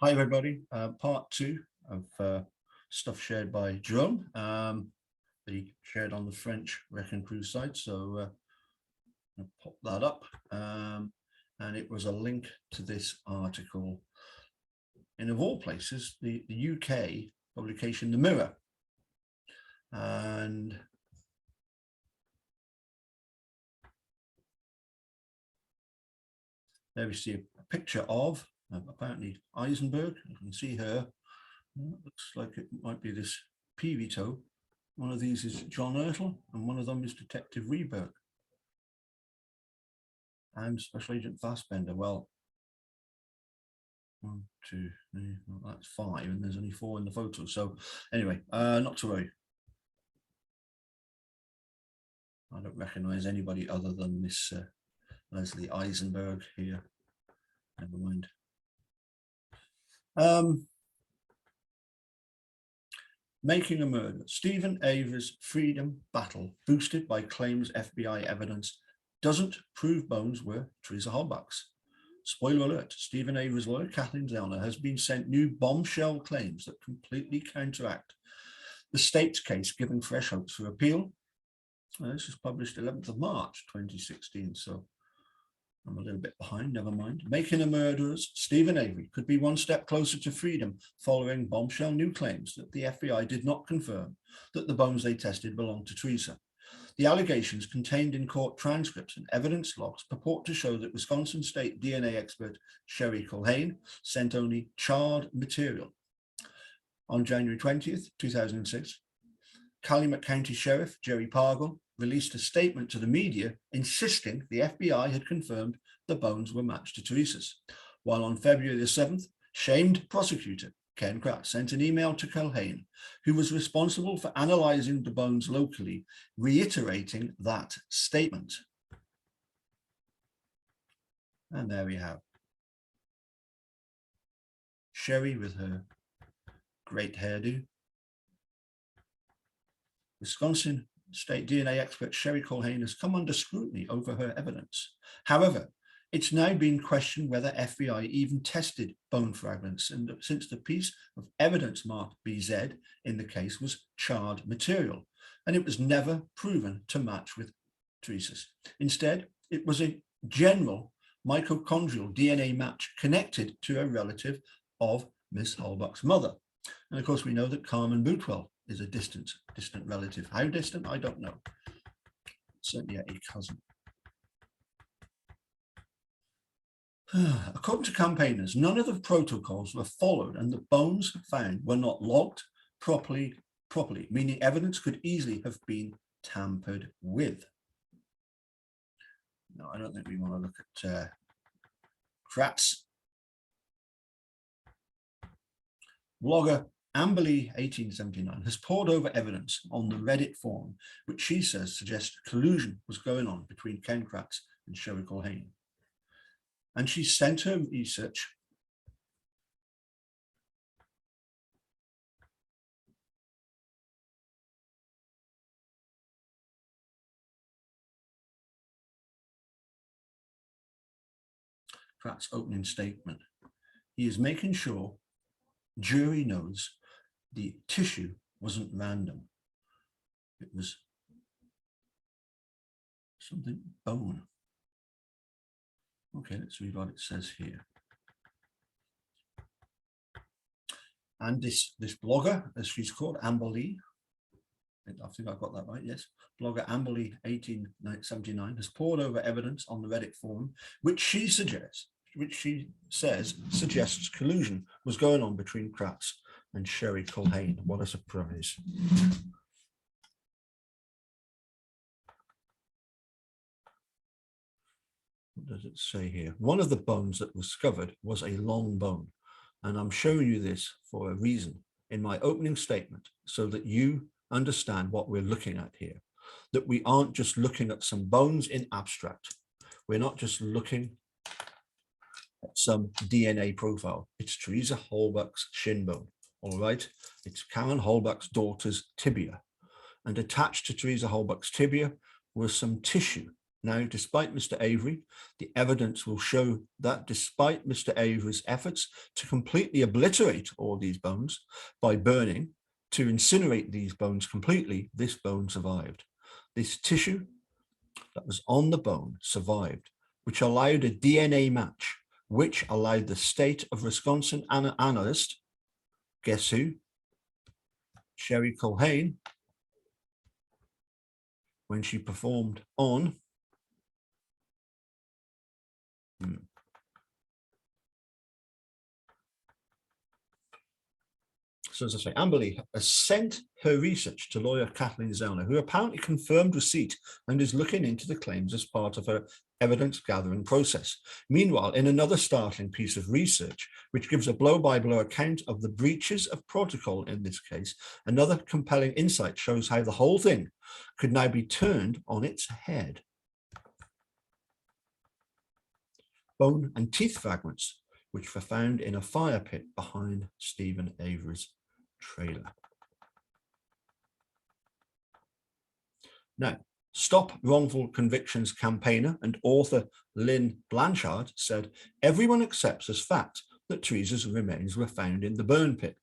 Hi, everybody. Part two of stuff shared by Jerome that he shared on the French Wrecking Crew site. So I'll pop that up. And it was a link to this article in, of all places, the UK publication, The Mirror. And there we see a picture of apparently Eisenberg. You can see her. Looks like it might be this peavy toe. One of these is John Ertl, and one of them is Detective Rehberg. And Special Agent Fassbender. Well, 1, 2, 3, well, that's 5, and there's only 4 in the photo. So anyway, not to worry. I don't recognize anybody other than this Leslie Eisenberg here. Never mind. Making a Murder. Stephen Avery's freedom battle, boosted by claims FBI evidence, doesn't prove Bones were Teresa Halbach's. Spoiler alert, Stephen Avery's lawyer, Kathleen Zellner, has been sent new bombshell claims that completely counteract the state's case, giving fresh hopes for appeal. This was published 11th of March, 2016, so I'm a little bit behind, never mind. Making a Murderer's Stephen Avery could be one step closer to freedom following bombshell new claims that the FBI did not confirm that the bones they tested belonged to Teresa. The allegations contained in court transcripts and evidence logs purport to show that Wisconsin State DNA expert Sherry Culhane sent only charred material. On January 20th, 2006, Calumet County Sheriff Jerry Pargle released a statement to the media insisting the FBI had confirmed the bones were matched to Teresa's, while on February the 7th, shamed prosecutor Ken Kratz sent an email to Culhane, who was responsible for analyzing the bones locally, reiterating that statement. And there we have Sherry with her great hairdo. Wisconsin State DNA expert Sherry Culhane has come under scrutiny over her evidence. However, it's now been questioned whether FBI even tested bone fragments, and since the piece of evidence marked BZ in the case was charred material, and it was never proven to match with Teresa's. Instead, it was a general mitochondrial DNA match connected to a relative of Miss Halbach's mother. And of course, we know that Carmen Boutwell is a distant relative. How distant, I don't know. Certainly a cousin. According to campaigners, none of the protocols were followed, and the bones found were not logged properly, meaning evidence could easily have been tampered with. No, I don't think we want to look at Kratz. Blogger Amberly 1879 has poured over evidence on the Reddit forum, which she says suggests collusion was going on between Ken Kratz and Sherry Culhane. And she sent her research Kratz opening statement. He is making sure jury knows the tissue wasn't random. It was something bone. Okay, let's read what it says here. And this blogger, as she's called, Amberly, I think I've got that right, yes. Blogger Amberly 1879 has poured over evidence on the Reddit forum, which she says suggests collusion was going on between Kratz and Sherry Culhane. What a surprise. What does it say here? One of the bones that was discovered was a long bone. And I'm showing you this for a reason in my opening statement so that you understand what we're looking at here, that we aren't just looking at some bones in abstract. We're not just looking at some DNA profile. It's Teresa Halbach's shin bone, all right? It's Karen Halbach's daughter's tibia. And attached to Teresa Halbach's tibia was some tissue Now, despite Mr. Avery, the evidence will show that despite Mr. Avery's efforts to completely obliterate all these bones by burning, to incinerate these bones completely, this bone survived. This tissue that was on the bone survived, which allowed a DNA match, which allowed the state of Wisconsin analyst, guess who? Sherry Culhane, when she performed on So as I say, Amberley has sent her research to lawyer Kathleen Zellner, who apparently confirmed receipt and is looking into the claims as part of her evidence gathering process. Meanwhile, in another startling piece of research, which gives a blow-by-blow account of the breaches of protocol in this case, another compelling insight shows how the whole thing could now be turned on its head. Bone and teeth fragments, which were found in a fire pit behind Stephen Avery's trailer. Now, Stop Wrongful Convictions campaigner and author Lynn Blanchard said, everyone accepts as fact that Teresa's remains were found in the burn pit.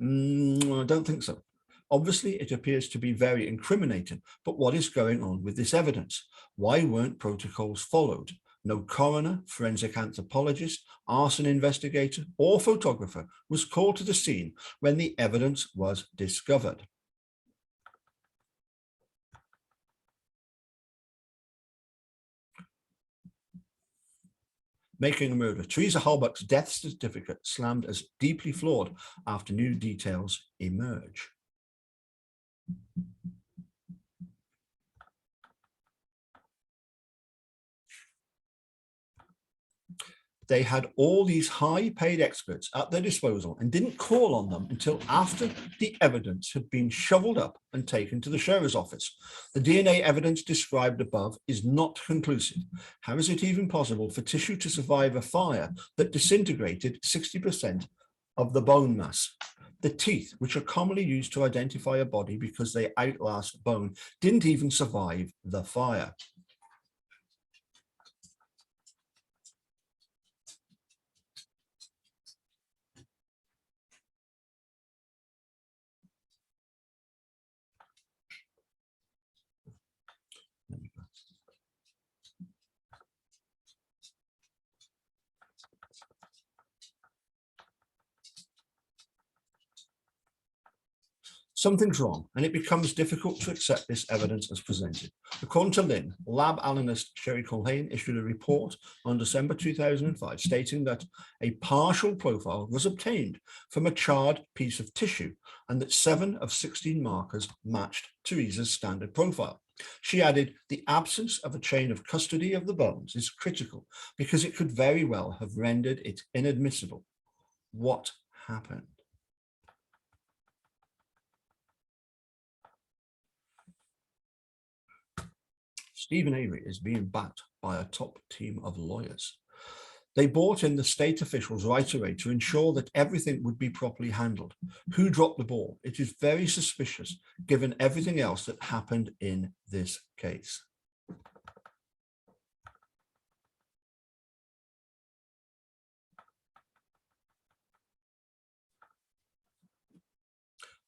I don't think so. Obviously, it appears to be very incriminating, but what is going on with this evidence? Why weren't protocols followed? No coroner, forensic anthropologist, arson investigator, or photographer was called to the scene when the evidence was discovered. Making a Murder. Teresa Halbach's death certificate slammed as deeply flawed after new details emerge. They had all these high-paid experts at their disposal and didn't call on them until after the evidence had been shoveled up and taken to the sheriff's office. The DNA evidence described above is not conclusive. How is it even possible for tissue to survive a fire that disintegrated 60% of the bone mass? The teeth, which are commonly used to identify a body because they outlast bone, didn't even survive the fire. Something's wrong, and it becomes difficult to accept this evidence as presented. According to Lynn, lab analyst Sherry Culhane issued a report on December 2005 stating that a partial profile was obtained from a charred piece of tissue and that 7 of 16 markers matched Teresa's standard profile. She added, the absence of a chain of custody of the bones is critical because it could very well have rendered it inadmissible. What happened? Stephen Avery is being backed by a top team of lawyers. They brought in the state officials right away to ensure that everything would be properly handled. Who dropped the ball? It is very suspicious given everything else that happened in this case.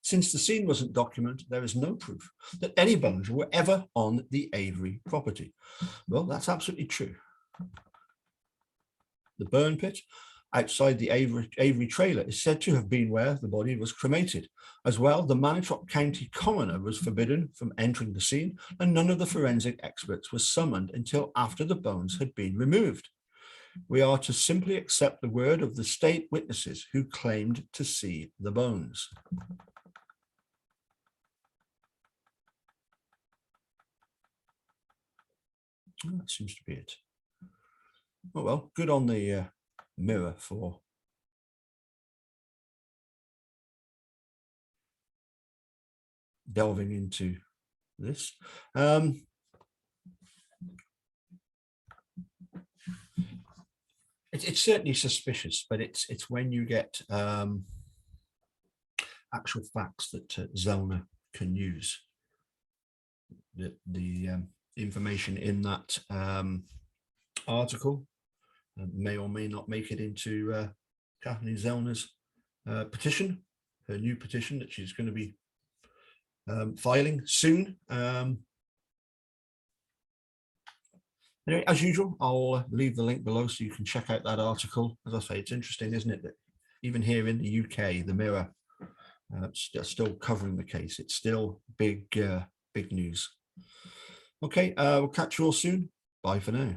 Since the scene wasn't documented, there is no proof that any bones were ever on the Avery property. Well, that's absolutely true. The burn pit outside the Avery trailer is said to have been where the body was cremated. As well, the Manitowoc County coroner was forbidden from entering the scene, and none of the forensic experts was summoned until after the bones had been removed. We are to simply accept the word of the state witnesses who claimed to see the bones. That seems to be it. Oh, well, good on the Mirror for delving into this. It's certainly suspicious, but it's when you get actual facts that Zellner can use. The information in that article may or may not make it into Kathleen Zellner's petition, her new petition that she's going to be filing soon. Anyway, as usual, I'll leave the link below so you can check out that article. As I say, it's interesting, isn't it, that even here in the UK, the Mirror still covering the case. It's still big news. Okay, we'll catch you all soon. Bye for now.